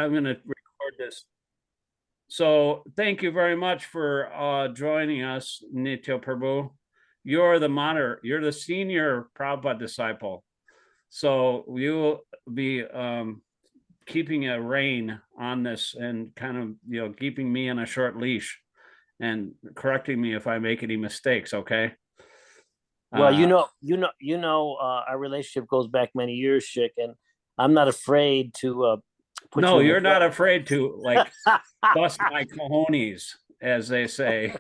I'm going to record this. So thank you very much for joining us, Nityo Prabhu. You're the monitor. You're the senior Prabhupada disciple. So you will be keeping a rein on this and kind of, keeping me on a short leash and correcting me if I make any mistakes. Okay. Well, our relationship goes back many years, Shik, and I'm not afraid to put no, you you're not afraid to bust my cojones, as they say.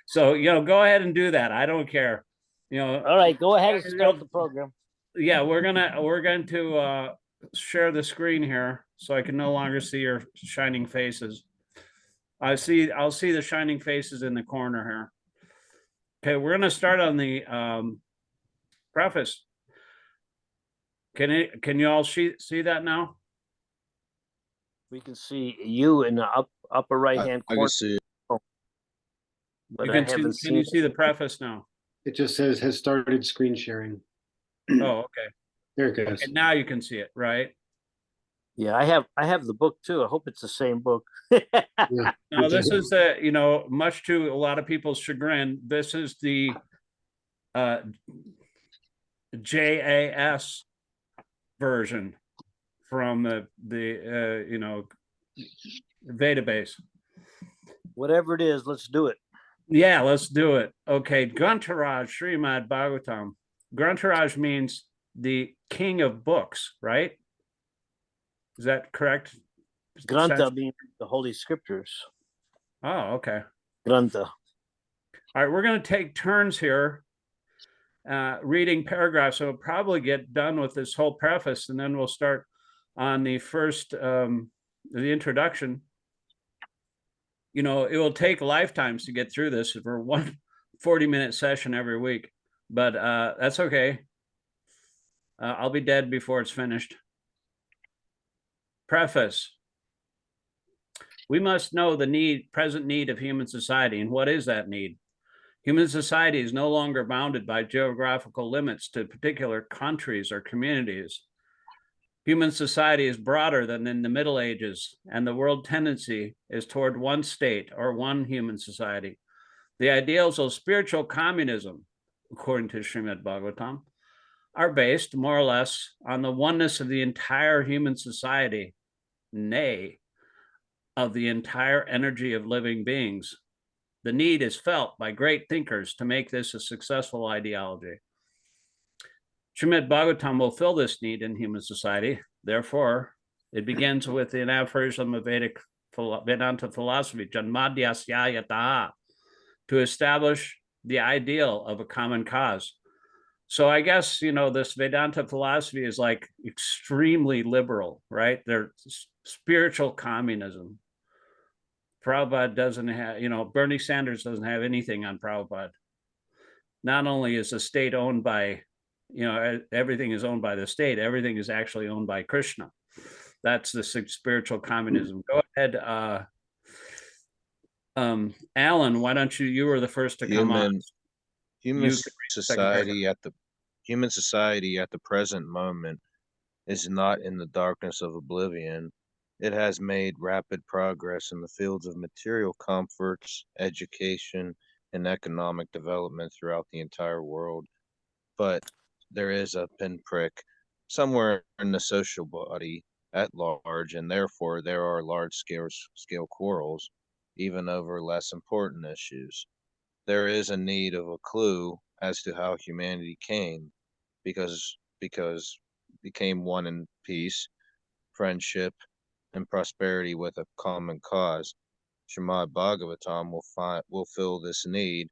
So, go ahead and do that. I don't care. All right, go ahead and start the program. Yeah, we're going to share the screen here so I can no longer see your shining faces. I'll see the shining faces in the corner here. Okay, we're going to start on the preface. Can you all see that now? We can see you in the upper right hand corner. I can see it. But can you see the preface now? It just says has started screen sharing. Oh, okay. There it goes. Okay, now you can see it, right? Yeah, I have the book too. I hope it's the same book. Yeah. No, this is much to a lot of people's chagrin, this is the JAS version from the database. Whatever it is, let's do it. Yeah, let's do it. Okay, Grantaraj Śrīmad-Bhāgavatam. Grantaraj means the king of books, right? Is that correct? Grantha means the Holy Scriptures. Oh, okay. Grantha. All right, we're going to take turns here reading paragraphs. So we'll probably get done with this whole preface, and then we'll start on the first, the introduction. It will take lifetimes to get through this for one 40-minute session every week, but that's okay. I'll be dead before it's finished. Preface. We must know the present need of human society. And what is that need? Human society is no longer bounded by geographical limits to particular countries or communities. Human society is broader than in the Middle Ages, and the world tendency is toward one state or one human society. The ideals of spiritual communism, according to Śrīmad-Bhāgavatam, are based more or less on the oneness of the entire human society, nay, of the entire energy of living beings. The need is felt by great thinkers to make this a successful ideology. Śrīmad-Bhāgavatam will fill this need in human society. Therefore, it begins with an aphorism of Vedic Vedanta philosophy, Janmadhyasya, to establish the ideal of a common cause. So I guess, this Vedanta philosophy is like extremely liberal, right? They're spiritual communism. Prabhupada doesn't have, Bernie Sanders doesn't have anything on Prabhupada. Not only is the state owned by, everything is owned by the state, everything is actually owned by Krishna. That's the spiritual communism. Go ahead, Alan, why don't you were the first to come on. Human society at the present moment is not in the darkness of oblivion. It has made rapid progress in the fields of material comforts, education, and economic development throughout the entire world. But there is a pinprick somewhere in the social body at large, and therefore there are large-scale quarrels, even over less important issues. There is a need of a clue as to how humanity came, because became one in peace, friendship, and prosperity with a common cause. Śrīmad-Bhāgavatam will fill this need,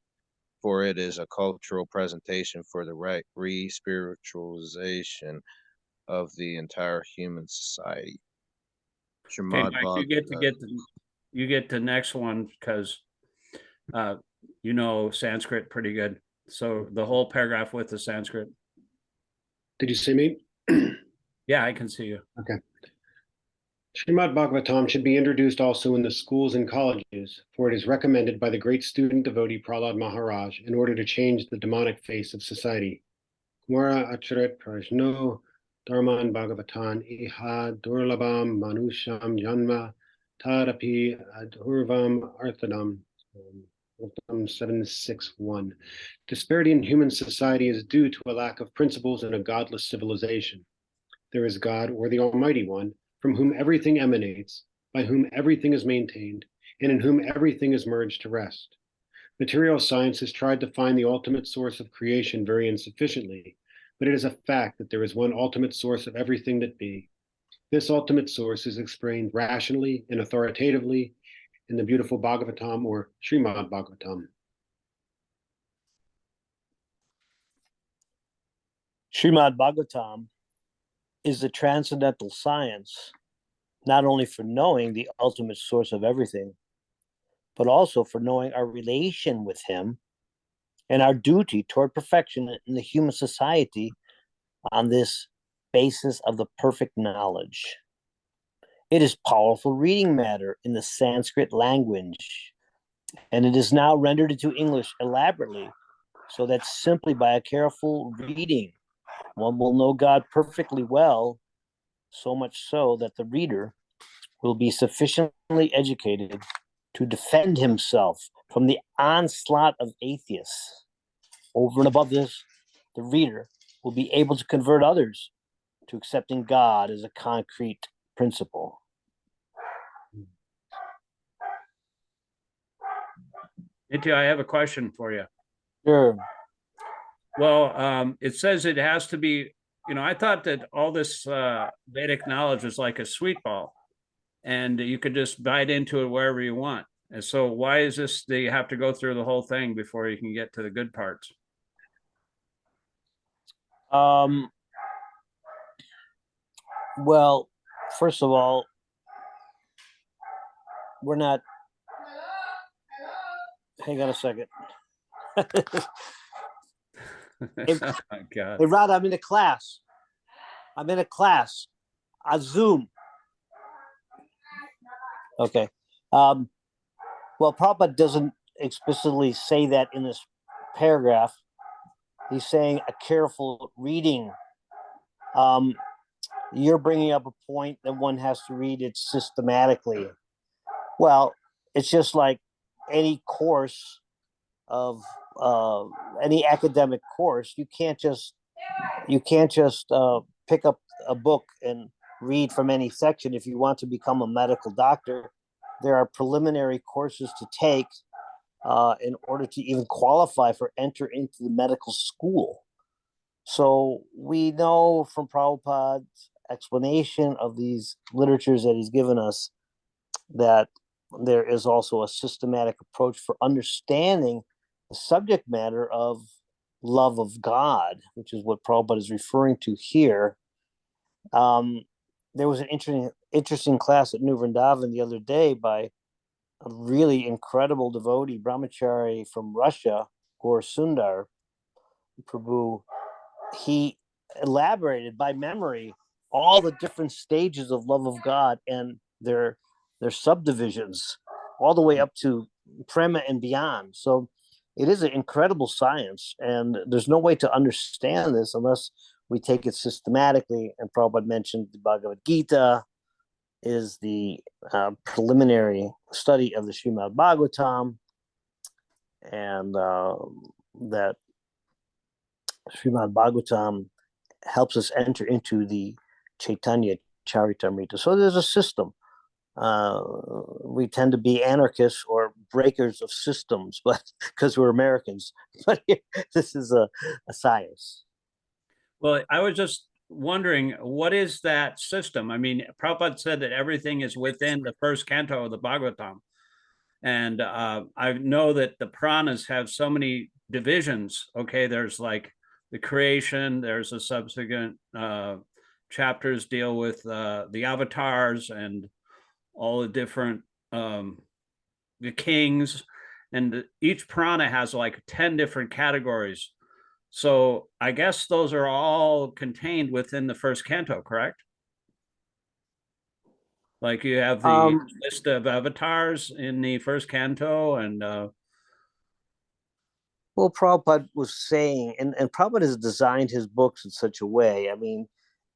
for it is a cultural presentation for the re-spiritualization of the entire human society. Okay, you get the next one because Sanskrit pretty good. So the whole paragraph with the Sanskrit. Did you see me? Yeah, I can see you. Okay. Śrīmad-Bhāgavatam should be introduced also in the schools and colleges, for it is recommended by the great student devotee Prahlad Maharaj in order to change the demonic face of society. Kumara Acharat Prajno Dharman Bhagavatam Iha Durlabam Manusham Janma Tadapi Adhurvam Arthadam. 761. Disparity in human society is due to a lack of principles and a godless civilization. There is God, or the Almighty One, from whom everything emanates, by whom everything is maintained, and in whom everything is merged to rest. Material science has tried to find the ultimate source of creation very insufficiently, but it is a fact that there is one ultimate source of everything that be. This ultimate source is explained rationally and authoritatively in the beautiful Bhagavatam or Śrīmad-Bhāgavatam. Śrīmad-Bhāgavatam is the transcendental science, not only for knowing the ultimate source of everything, but also for knowing our relation with him and our duty toward perfection in the human society on this basis of the perfect knowledge. It is powerful reading matter in the Sanskrit language, and it is now rendered into English elaborately, so that simply by a careful reading, one will know God perfectly well, so much so that the reader will be sufficiently educated to defend himself from the onslaught of atheists. Over and above this, the reader will be able to convert others to accepting God as a concrete principle. Nitya, I have a question for you. Sure. Well, it says it has to be, I thought that all this Vedic knowledge was like a sweet ball and you could just bite into it wherever you want. And so why is this that you have to go through the whole thing before you can get to the good parts? Well, first of all, we're not. Hang on a second. Oh my God. Hey, Rod, I'm in a class. On Zoom. Okay. Well, Prabhupada doesn't explicitly say that in this paragraph. He's saying a careful reading. You're bringing up a point that one has to read it systematically. Well, it's just like any course of any academic course. You can't just pick up a book and read from any section. If you want to become a medical doctor, there are preliminary courses to take in order to even qualify for enter into the medical school. So we know from Prabhupada's explanation of these literatures that he's given us that there is also a systematic approach for understanding the subject matter of love of God, which is what Prabhupada is referring to here. There was an interesting class at New Vrindavan the other day by a really incredible devotee, brahmachari from Russia, Gaur Sundar Prabhu. He elaborated by memory all the different stages of love of God and their subdivisions, all the way up to prema and beyond. So it is an incredible science, and there's no way to understand this unless we take it systematically. And Prabhupada mentioned the Bhagavad Gita is the preliminary study of the Śrīmad-Bhāgavatam, and that Śrīmad-Bhāgavatam helps us enter into the Chaitanya Charitamrita. So there's a system. We tend to be anarchists or breakers of systems, but because we're Americans. But this is a science. Well, I was just wondering, what is that system? I mean, Prabhupada said that everything is within the first canto of the Bhagavatam. And I know that the Puranas have so many divisions. Okay, there's like the creation, there's a subsequent chapters deal with the avatars and all the different the kings, and each Purana has like 10 different categories. So I guess those are all contained within the first canto, correct? Like you have the list of avatars in the first canto, and well, Prabhupada was saying, and Prabhupada has designed his books in such a way. I mean,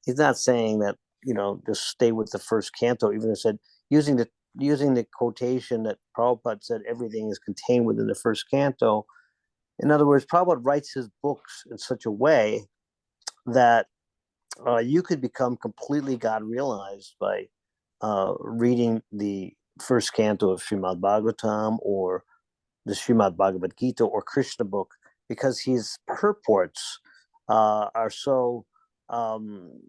he's not saying that, just stay with the first canto. Even it said, using the quotation that Prabhupada said, everything is contained within the first canto. In other words, Prabhupada writes his books in such a way that you could become completely God realized by reading the first canto of Śrīmad-Bhāgavatam or the Śrīmad-Bhāgavad-Gīta or Krishna book, because his purports are so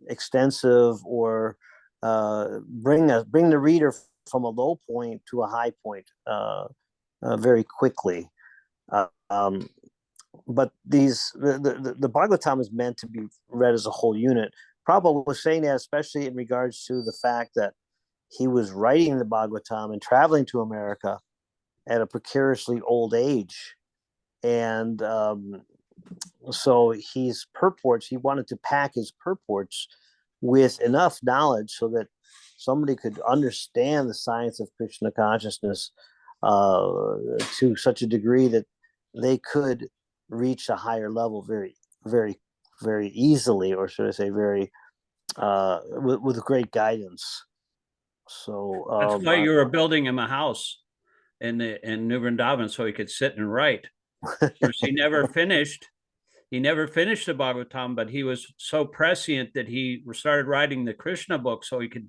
extensive, or bring the reader from a low point to a high point very quickly. But the Bhagavatam is meant to be read as a whole unit. Prabhupada was saying that, especially in regards to the fact that he was writing the Bhagavatam and traveling to America at a precariously old age. And so he wanted to pack his purports with enough knowledge so that somebody could understand the science of Krishna consciousness to such a degree that they could reach a higher level very, very, very easily, or should I say very, with great guidance. So that's why you were building him a house in New Vrindavan, so he could sit and write. Of course, he never finished the Bhagavatam, but he was so prescient that he started writing the Krishna book so he could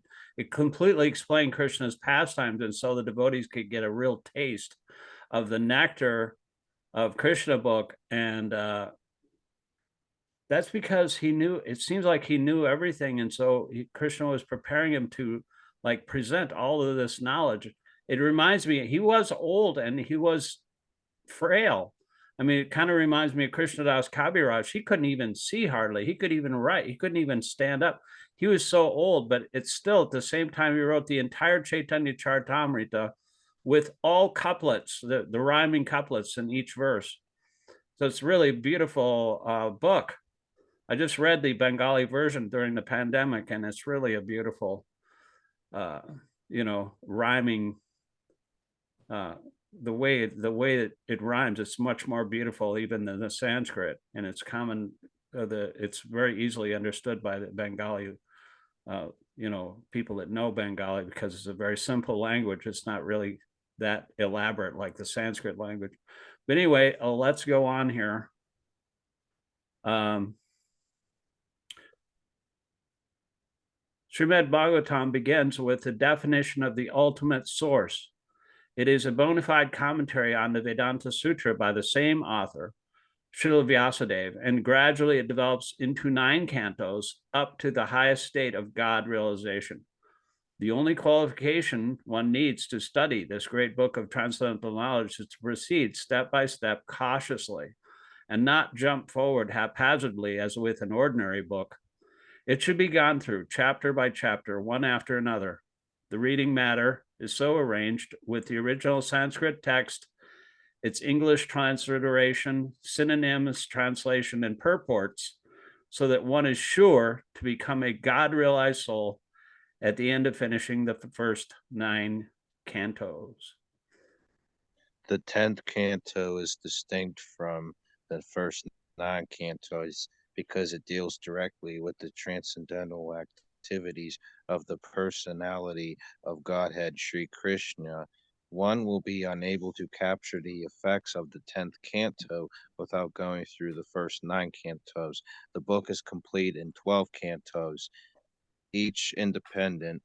completely explain Krishna's pastimes, and so the devotees could get a real taste of the nectar of Krishna book. And that's because it seems like he knew everything, and so Krishna was preparing him to present all of this knowledge. It reminds me, he was old and he was frail. I mean, it kind of reminds me of Krishnadas Kaviraj. He couldn't even see hardly. He couldn't even write. He couldn't even stand up. He was so old, but it's still at the same time he wrote the entire Chaitanya Charitamrita with all couplets, the rhyming couplets in each verse. So it's really a beautiful book. I just read the Bengali version during the pandemic, and it's really a beautiful, rhyming. The way that it rhymes, it's much more beautiful even than the Sanskrit, and it's common. It's very easily understood by the Bengali, people that know Bengali, because it's a very simple language. It's not really that elaborate like the Sanskrit language. But anyway, let's go on here. Śrīmad-Bhāgavatam begins with the definition of the ultimate source. It is a bona fide commentary on the Vedanta Sutra by the same author, Srila Vyasadeva, and gradually it develops into 9 cantos up to the highest state of God realization. The only qualification one needs to study this great book of transcendental knowledge is to proceed step by step cautiously and not jump forward haphazardly as with an ordinary book. It should be gone through chapter by chapter, one after another. The reading matter is so arranged with the original Sanskrit text, its English transliteration, synonyms, translation, and purports, so that one is sure to become a God-realized soul at the end of finishing the first 9 cantos. The 10th canto is distinct from the first 9 cantos because it deals directly with the transcendental activities of the personality of Godhead Sri Krishna. One will be unable to capture the effects of the 10th canto without going through the first 9 cantos. The book is complete in 12 cantos, each independent,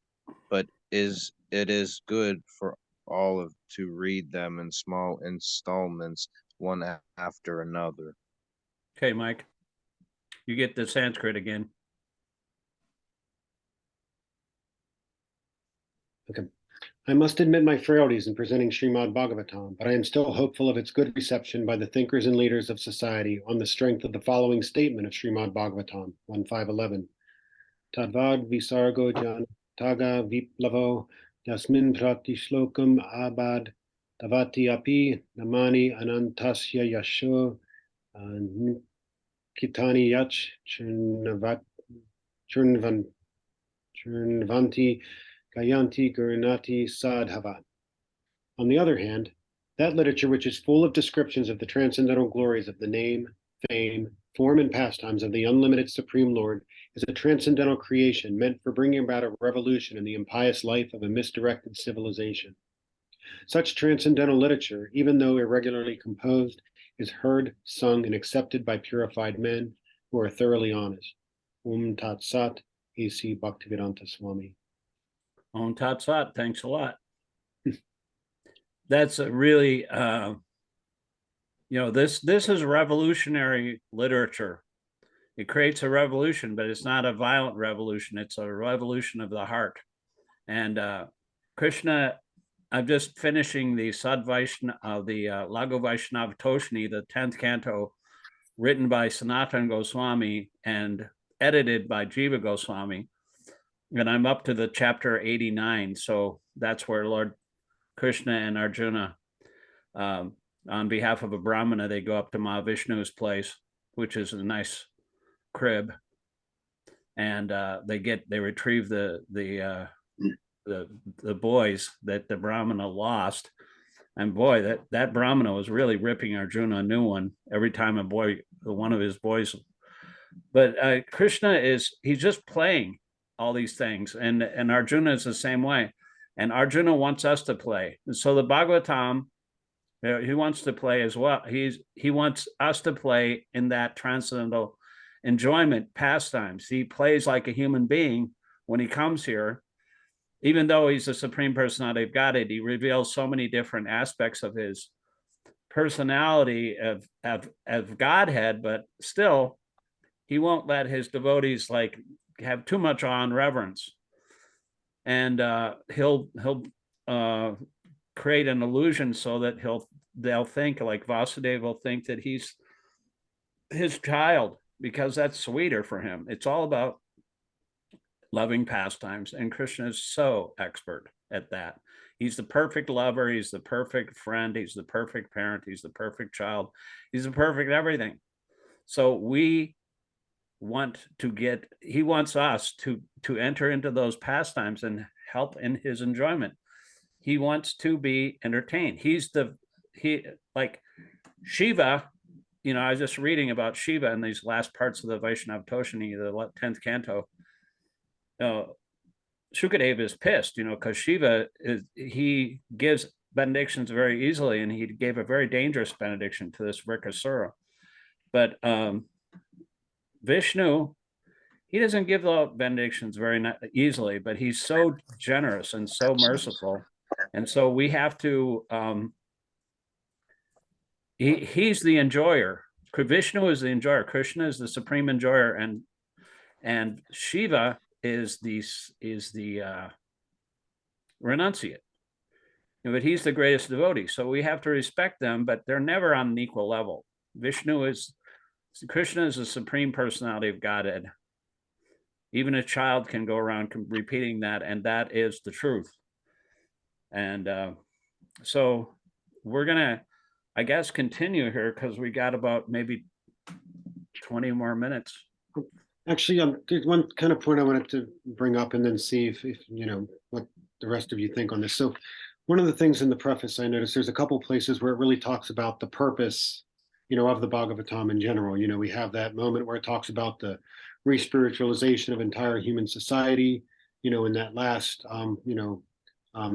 but it is good for all to read them in small installments, one after another. Okay, Mike, you get the Sanskrit again. Okay. I must admit my frailties in presenting Śrīmad-Bhāgavatam, but I am still hopeful of its good reception by the thinkers and leaders of society on the strength of the following statement of Śrīmad-Bhāgavatam 1.5.11. Tadvad visargo jantaga viplavo yasmin prati shlokam abad tavati api namani anantasya yasho kitani yach churnvanti Gayanti Gurunati Sadhava. On the other hand, that literature which is full of descriptions of the transcendental glories of the name, fame, form and pastimes of the unlimited Supreme Lord is a transcendental creation meant for bringing about a revolution in the impious life of a misdirected civilization. Such transcendental literature, even though irregularly composed, is heard, sung, and accepted by purified men who are thoroughly honest. Tat Sat, A.C. Bhaktivedanta Swami. Om Tat Sat. Thanks a lot. That's a really, this is revolutionary literature. It creates a revolution, but it's not a violent revolution. It's a revolution of the heart. And Krishna, I'm just finishing the Lagu Vaishnava Toshni, the 10th canto, written by Sanatana Goswami and edited by Jiva Goswami. And I'm up to the chapter 89. So that's where Lord Krishna and Arjuna, on behalf of a Brahmana, they go up to Mahavishnu's place, which is a nice crib, and they retrieve the boys that the Brahmana lost. And boy, that Brahmana was really ripping Arjuna a new one every time one of his boys. But Krishna he's just playing all these things, and Arjuna is the same way. And Arjuna wants us to play. And so the Bhagavatam, he wants to play as well. He wants us to play in that transcendental enjoyment pastimes. He plays like a human being when he comes here. Even though he's the Supreme Personality of Godhead, he reveals so many different aspects of his personality of Godhead, but still, he won't let his devotees have too much awe and reverence. And he'll create an illusion so that they'll think, like Vasudeva will think that he's his child, because that's sweeter for him. It's all about loving pastimes, and Krishna is so expert at that. He's the perfect lover, he's the perfect friend, he's the perfect parent, he's the perfect child, he's the perfect everything. So he wants us to enter into those pastimes and help in his enjoyment. He wants to be entertained. Like Shiva, I was just reading about Shiva in these last parts of the Vaishnava Toshni, the 10th canto. Shukadeva is pissed, because Shiva he gives benedictions very easily, and he gave a very dangerous benediction to this Vrikasura. But Vishnu, he doesn't give the benedictions very easily, but he's so generous and so merciful. And so we have to, he's the enjoyer. Vishnu is the enjoyer. Krishna is the supreme enjoyer, and Shiva is the renunciate. But he's the greatest devotee. So we have to respect them, but they're never on an equal level. Krishna is the supreme personality of Godhead. Even a child can go around repeating that, and that is the truth. And so we're gonna, I guess, continue here because we got about maybe 20 more minutes. Actually, there's one kind of point I wanted to bring up and then see if what the rest of you think on this. So one of the things in the preface I noticed, there's a couple places where it really talks about the purpose, of the Bhagavatam in general. We have that moment where it talks about the re-spiritualization of entire human society. In that last,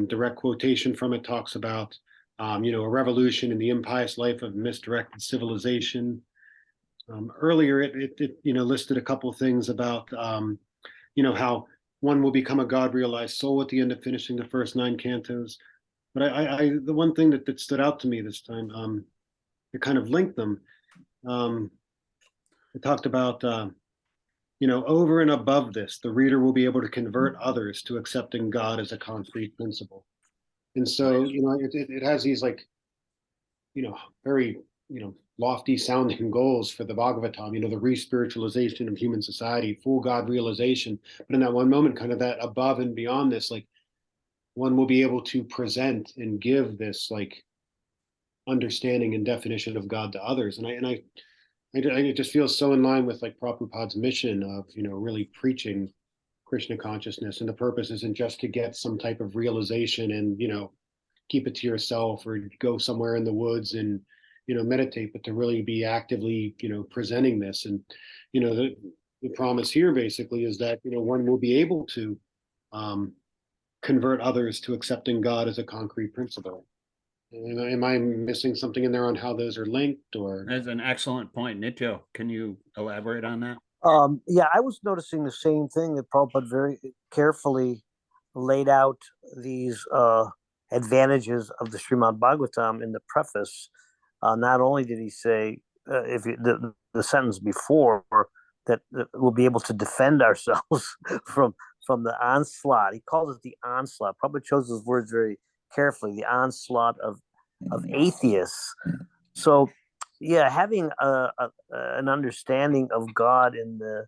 direct quotation from it talks about, a revolution in the impious life of misdirected civilization. Earlier, it listed a couple things about, how one will become a God-realized soul at the end of finishing the first 9 cantos. But the one thing that stood out to me this time, it kind of linked them. It talked about, over and above this, the reader will be able to convert others to accepting God as a concrete principle. And so, it has these very, lofty sounding goals for the Bhagavatam, the re-spiritualization of human society, full God realization. But in that one moment, kind of that above and beyond this, one will be able to present and give this understanding and definition of God to others. And I just feel so in line with Prabhupada's mission of, really preaching Krishna consciousness. And the purpose isn't just to get some type of realization and, keep it to yourself or go somewhere in the woods and, meditate, but to really be actively, presenting this. And, the promise here basically is that, one will be able to convert others to accepting God as a concrete principle. Am I missing something in there on how those are linked, or? That's an excellent point. Nityo, can you elaborate on that? Yeah, I was noticing the same thing, that Prabhupada very carefully laid out these advantages of the Śrīmad-Bhāgavatam in the preface. Not only did he say, if you, the sentence before, that we'll be able to defend ourselves from the onslaught. He calls it the onslaught. Prabhupada chose his words very carefully. The onslaught of atheists. So, yeah, having an understanding of God in the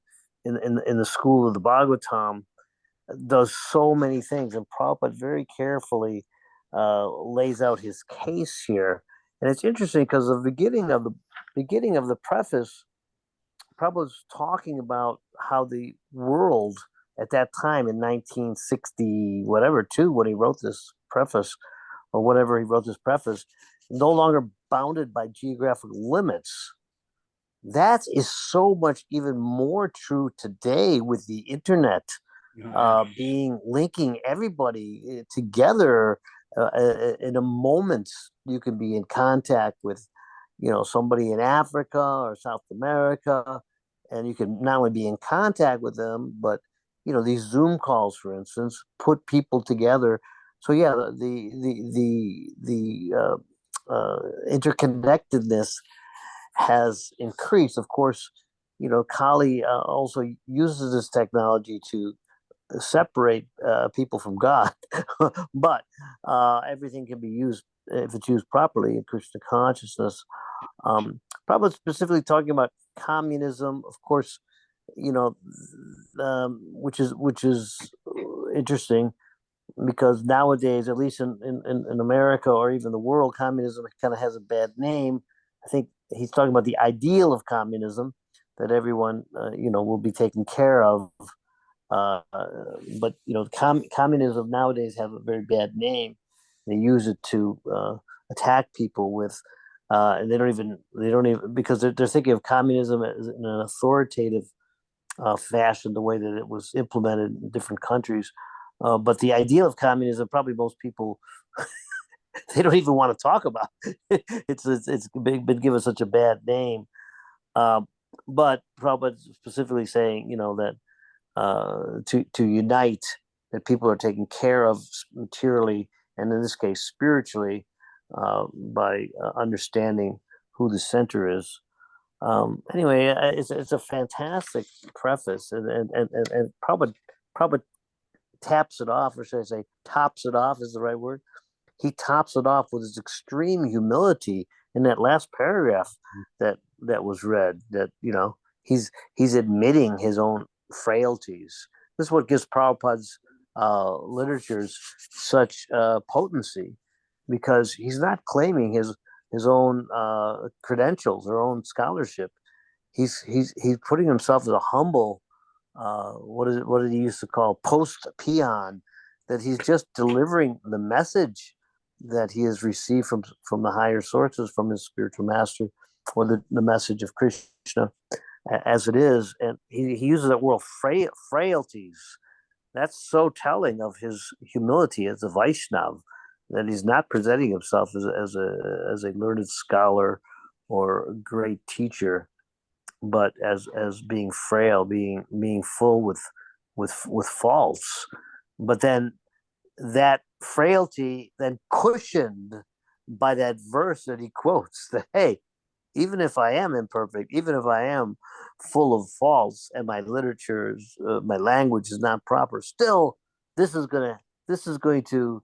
school of the Bhagavatam does so many things, and Prabhupada very carefully lays out his case here. And it's interesting because the beginning of the preface, Prabhupada's talking about how the world at that time in 1960 whatever when he wrote this preface, no longer bounded by geographical limits. That is so much even more true today with the internet linking everybody together. In a moment, you can be in contact with, somebody in Africa or South America, and you can not only be in contact with them, but these Zoom calls, for instance, put people together. So yeah, the interconnectedness has increased. Of course, Kali also uses this technology to separate people from God, but everything can be used if it's used properly in Krishna consciousness. Probably specifically talking about communism, of course, which is interesting, because nowadays, at least in America or even the world, communism kind of has a bad name. I think he's talking about the ideal of communism, that everyone will be taken care of. But communism nowadays have a very bad name. They use it to attack people with, and they don't even because they're thinking of communism as in an authoritative fashion, the way that it was implemented in different countries. But the ideal of communism, probably most people they don't even want to talk about. It's been given such a bad name. But Prabhupada specifically saying, that to unite, that people are taken care of materially, and in this case spiritually, by understanding who the center is. Anyway, it's a fantastic preface, and Prabhupada taps it off, or should I say tops it off is the right word. He tops it off with his extreme humility in that last paragraph that was read, that he's admitting his own frailties. This is what gives Prabhupada's literatures such potency, because he's not claiming his own credentials or own scholarship. He's putting himself as a humble what did he used to call post peon, that he's just delivering the message that he has received from the higher sources, from his spiritual master, or the message of Krishna as it is. And he uses that word frailties. That's so telling of his humility as a Vaishnav, that he's not presenting himself as a learned scholar or a great teacher, but as being frail, being full with faults. But then that frailty then cushioned by that verse that he quotes, that hey, even if I am imperfect, even if I am full of faults, and my my language is not proper, still this is going to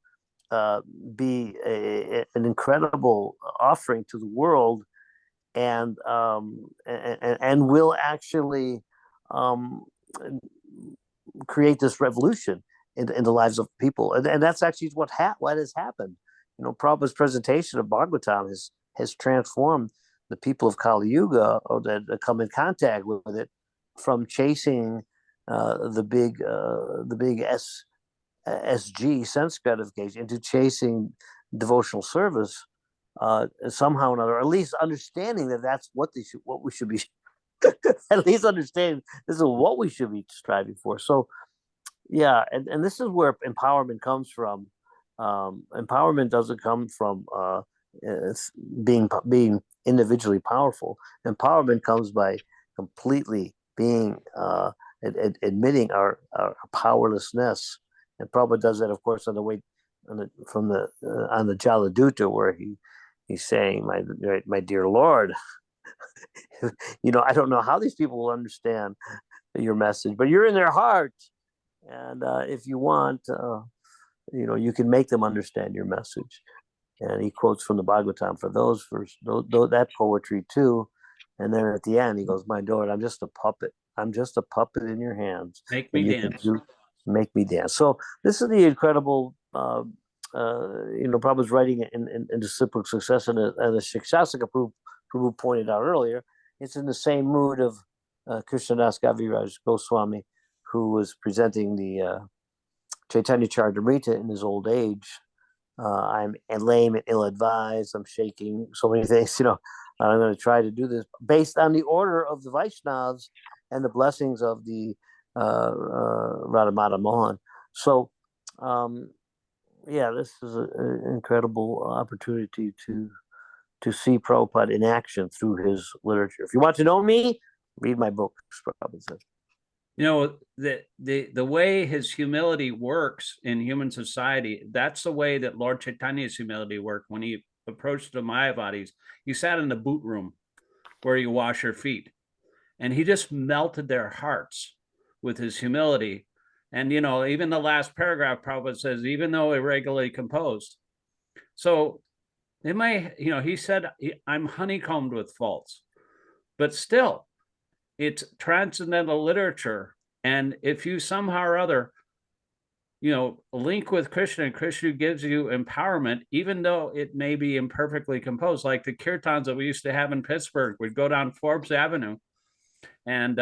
be an incredible offering to the world, and will actually create this revolution in the lives of people, and that's actually what has happened. Prabhupada's presentation of Bhagavatam has transformed the people of Kali Yuga, or that come in contact with it, from chasing the big SG, sense gratification, into chasing devotional service. somehow or another, or at least understanding that that's what we should be, at least understanding this is what we should be striving for. So, yeah, and this is where empowerment comes from. Empowerment doesn't come from being individually powerful. Empowerment comes by completely being admitting our powerlessness. And Prabhupada does that, of course, on the way on the Jaladutta, where he's saying, my dear Lord, I don't know how these people will understand your message, but you're in their heart, and if you want, you can make them understand your message. And he quotes from the Bhagavatam for those that poetry too. And then at the end, he goes, "My Lord, I'm just a puppet. I'm just a puppet in your hands. Make me dance. Make me dance." So this is the incredible, Prabhupada's writing in Disciplic Success, and the Śikṣāṣtaka Prabhu pointed out earlier. It's in the same mood of Krishnadas Kaviraj Goswami, who was presenting the Chaitanya Charitamrita in his old age. I'm lame and ill-advised. I'm shaking. So many things, I'm going to try to do this based on the order of the Vaishnavas and the blessings of the Radhamada Mohan. So, this is an incredible opportunity to see Prabhupada in action through his literature. If you want to know me, read my books, Prabhupada says. The way his humility works in human society, that's the way that Lord Chaitanya's humility worked when he approached the Mayavadis. He sat in the boot room where you wash your feet, and he just melted their hearts with his humility. And, even the last paragraph, Prabhupada says, even though irregularly composed. So he said, I'm honeycombed with faults, but still, it's transcendental literature. And if you somehow or other, link with Krishna, and Krishna gives you empowerment, even though it may be imperfectly composed, like the kirtans that we used to have in Pittsburgh. We'd go down Forbes Avenue, and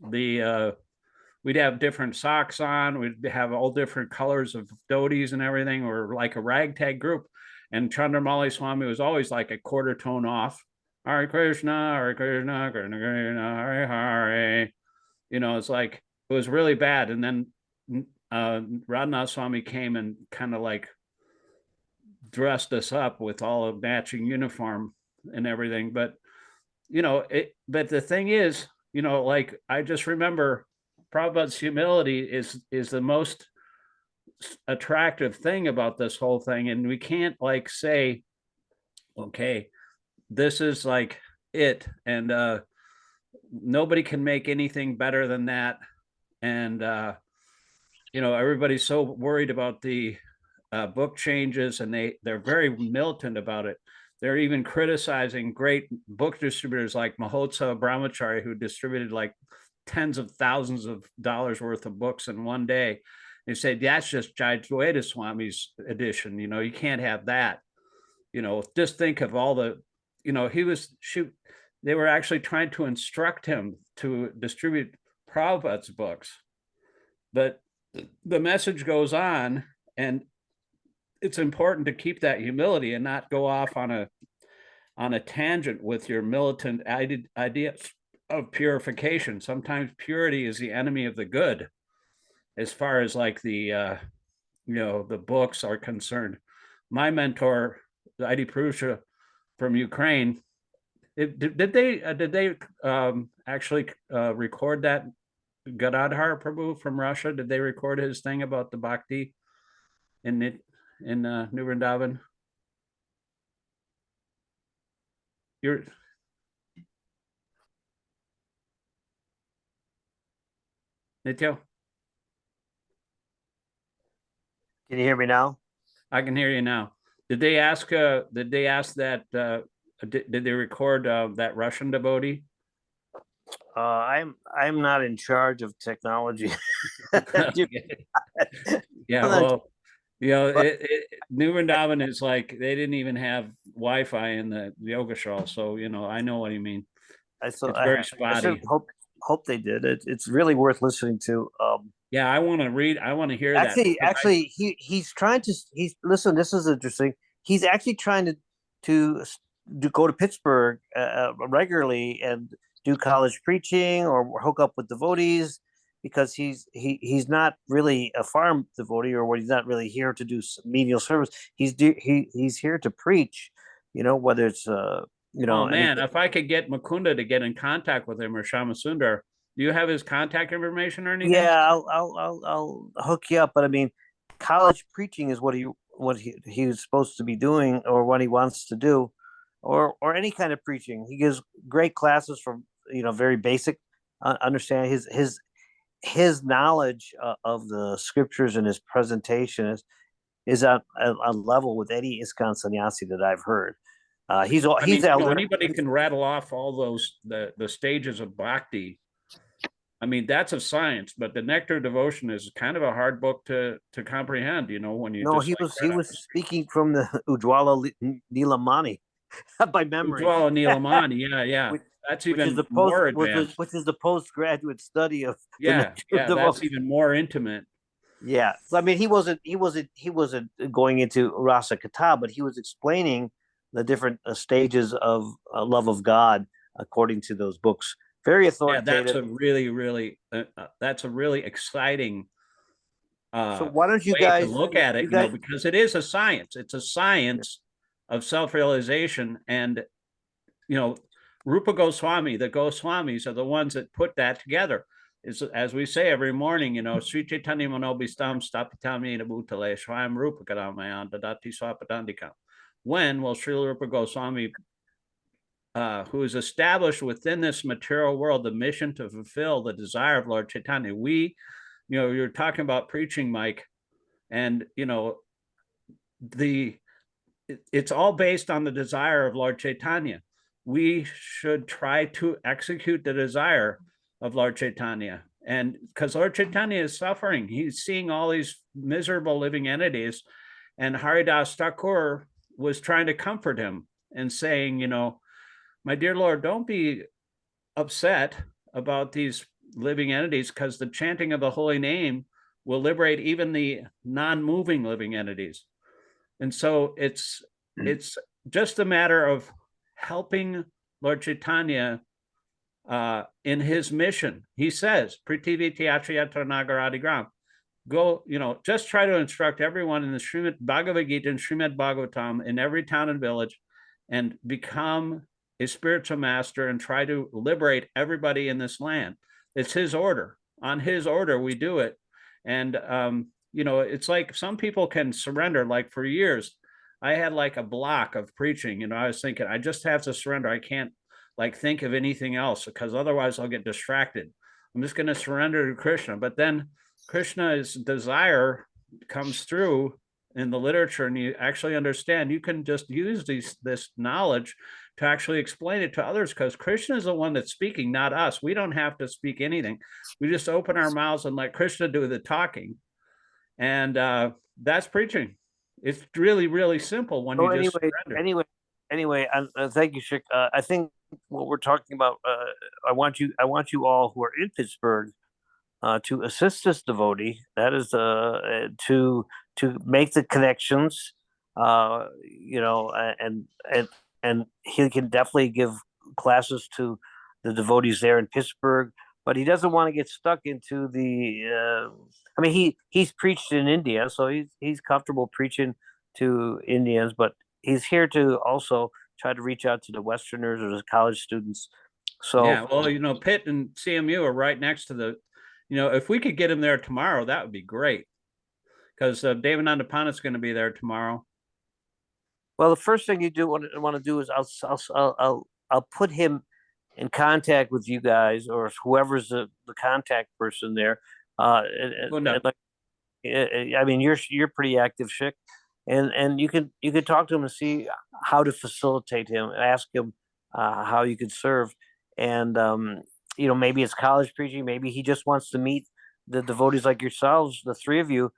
we'd have different socks on. We'd have all different colors of dhotis and everything, or like a ragtag group. And Chandramauli Swami was always like a quarter tone off. Hare Krishna, Hare Krishna, Krishna Krishna, Hare Hare. It's like, it was really bad. And then Radhanath Swami came and kind of like dressed us up with all a matching uniform and everything. But, but the thing is, like, I just remember Prabhupada's humility is the most attractive thing about this whole thing. And we can't like say, okay, this is like it, and nobody can make anything better than that. And everybody's so worried about the book changes, and they're very militant about it. They're even criticizing great book distributors like Mahotsav Brahmachari, who distributed like tens of thousands of dollars worth of books in one day. They say that's just Jayadvaita Swami's edition. You can't have that. Just think of all the, they were actually trying to instruct him to distribute Prabhupada's books. But the message goes on, and it's important to keep that humility and not go off on a tangent with your militant ideas of purification. Sometimes purity is the enemy of the good, as far as like the the books are concerned. My mentor, Adi Purusha from Ukraine, did they actually record that Gadadhar Prabhu from Russia? Did they record his thing about the bhakti in New Vrindavan? Nityo? Can you hear me now? I can hear you now. Did they ask that? Did they record that Russian devotee? I'm not in charge of technology. Yeah, well, New Vrindavan is like, they didn't even have Wi-Fi in the Yogashal, so I know what you mean. It's very spotty. Hope they did. It's really worth listening to. Yeah, I want to hear that. Actually, he's trying to. Listen. This is interesting. He's actually trying to to go to Pittsburgh regularly and do college preaching or hook up with devotees, because he's not really a farm devotee, or what, he's not really here to do menial service. He's here to preach, whether it's Oh man, if I could get Mukunda to get in contact with him, or Shamasundar, do you have his contact information or anything? Yeah, I'll hook you up. But I mean, college preaching is what he was supposed to be doing, or what he wants to do, or any kind of preaching. He gives great classes from very basic understanding. His knowledge of the scriptures and his presentation is on a level with any ISKCON sannyasi that I've heard. He's elder. Anybody can rattle off all those the stages of bhakti. I mean, that's a science, but the Nectar Devotion is kind of a hard book to comprehend. When you he was speaking from the Ujjwala Nilamani by memory. Ujjwala Nilamani, yeah. That's even more advanced. Which is the postgraduate study of that's even more intimate. Yeah, so I mean, he wasn't going into Rasa Kata, but he was explaining the different stages of love of God according to those books. Very authoritative. Yeah, that's a really exciting. So why don't you way guys to look at it? Because it is a science. It's a science of self-realization, and Rupa Goswami, the Goswamis are the ones that put that together. Is, as we say every morning, Sri Chaitanya Manobhistam Stapitami Bhutale Swayam Rupa Kadamayan Dadati Swapadandikam. When will Sri Rupa Goswami, who is established within this material world the mission to fulfill the desire of Lord Chaitanya? You're talking about preaching, Mike, and it's all based on the desire of Lord Chaitanya. We should try to execute the desire of Lord Chaitanya, and because Lord Chaitanya is suffering, he's seeing all these miserable living entities, and Haridas Thakur was trying to comfort him and saying, my dear Lord, don't be upset about these living entities, because the chanting of the holy name will liberate even the non-moving living entities. And so it's just a matter of helping Lord Chaitanya in his mission. He says, Prithiviti Atriyatra Nagaradigram. Go, just try to instruct everyone in the Śrīmad-Bhāgavad-Gita and Śrīmad-Bhāgavatam in every town and village, and become a spiritual master and try to liberate everybody in this land. It's his order. On his order, we do it. And, it's like some people can surrender. Like for years, I had like a block of preaching. I was thinking, I just have to surrender. I can't think of anything else, because otherwise I'll get distracted. I'm just going to surrender to Krishna. But then Krishna's desire comes through in the literature, and you actually understand. You can just use this knowledge to actually explain it to others, because Krishna is the one that's speaking, not us. We don't have to speak anything. We just open our mouths and let Krishna do the talking. And that's preaching. It's really, really simple when you just surrender. Anyway, thank you, Shik. I think what we're talking about, I want you all who are in Pittsburgh to assist this devotee. That is to make the connections, and he can definitely give classes to the devotees there in Pittsburgh. But he doesn't want to get stuck into the. I mean, he's preached in India, so he's comfortable preaching to Indians, but he's here to also try to reach out to the Westerners or the college students. So yeah, well, Pitt and CMU are right next to the. If we could get him there tomorrow, that would be great, because Devananda Pandit's going to be there tomorrow. Well, the first thing you want to do is I'll put him in contact with you guys, or whoever's the contact person there. I mean, you're pretty active, Shik, and you can talk to him and see how to facilitate him. Ask him how you could serve, and maybe it's college preaching. Maybe he just wants to meet the devotees like yourselves, the three of you,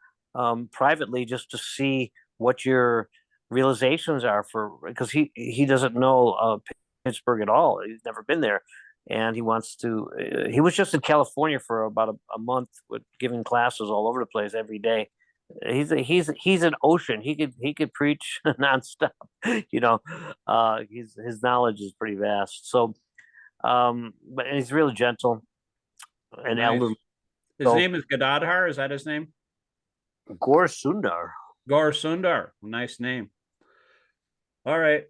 privately, just to see what your realizations are, because he doesn't know Pittsburgh at all. He's never been there, and he wants to. He was just in California for about a month, with giving classes all over the place every day, He's an ocean. He could preach nonstop. You know, his knowledge is pretty vast. So, but he's really gentle and Nice. elderly. His So, name is Gadadhar. Is that his name? Gaur Sundar. Gaur Sundar. Nice name. All right.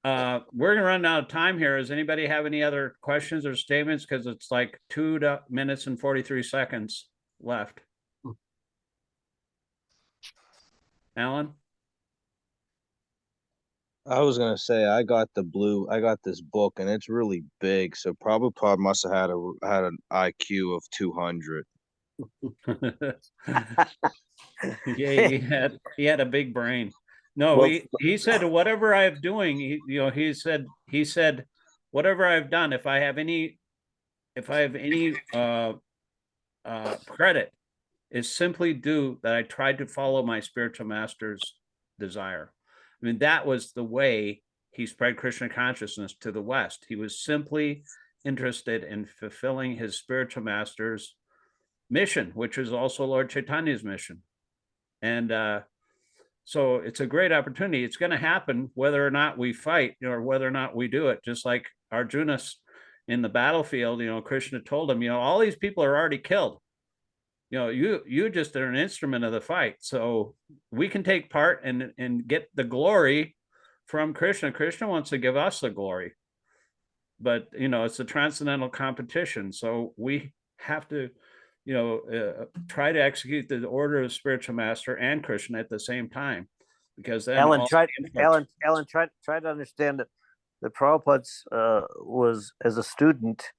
We're gonna run out of time here. Does anybody have any other questions or statements? Because it's like 2 minutes and 43 seconds left. Alan? I was gonna say I got this book and it's really big. So Prabhupada must have had an IQ of 200. Yeah, he had a big brain. No, Well, he said whatever I'm doing, he said whatever I've done, if I have any credit, is simply due that I tried to follow my spiritual master's desire. I mean, that was the way he spread Krishna consciousness to the West. He was simply interested in fulfilling his spiritual master's mission, which was also Lord Chaitanya's mission. And so it's a great opportunity. It's going to happen whether or not we fight, or whether or not we do it. Just like Arjuna in the battlefield, Krishna told him, all these people are already killed. You just are an instrument of the fight. So we can take part and get the glory from Krishna. Krishna wants to give us the glory, but it's a transcendental competition. So we have to, try to execute the order of spiritual master and Krishna at the same time, because then Alan try to understand that the Prabhupada was, as a student,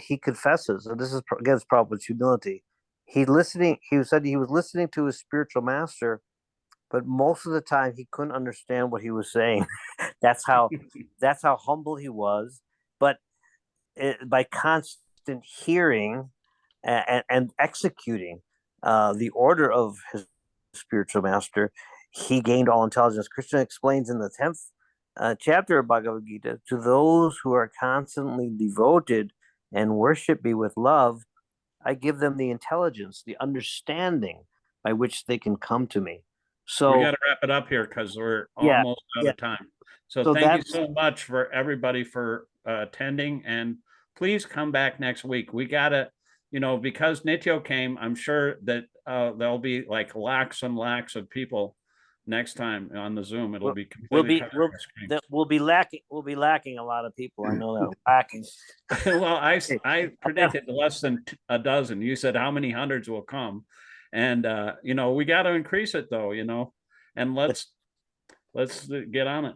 he confesses, and this is against Prabhupada's humility. He said he was listening to his spiritual master, but most of the time he couldn't understand what he was saying. that's how humble he was. But by constant hearing and executing the order of his spiritual master, he gained all intelligence. Krishna explains in the 10th chapter of Bhagavad Gita, to those who are constantly devoted and worship me with love, I give them the intelligence, the understanding by which they can come to me. So we got to wrap it up here because we're almost out of time. So thank you so much for everybody for attending, and please come back next week. We got to, because Nityo came, I'm sure that there'll be like lakhs and lakhs of people next time on the Zoom. It'll be completely we'll be lacking a lot of people. I know that lacking. Well, I predicted less than a dozen. You said how many hundreds will come, and we got to increase it though, and let's get on it.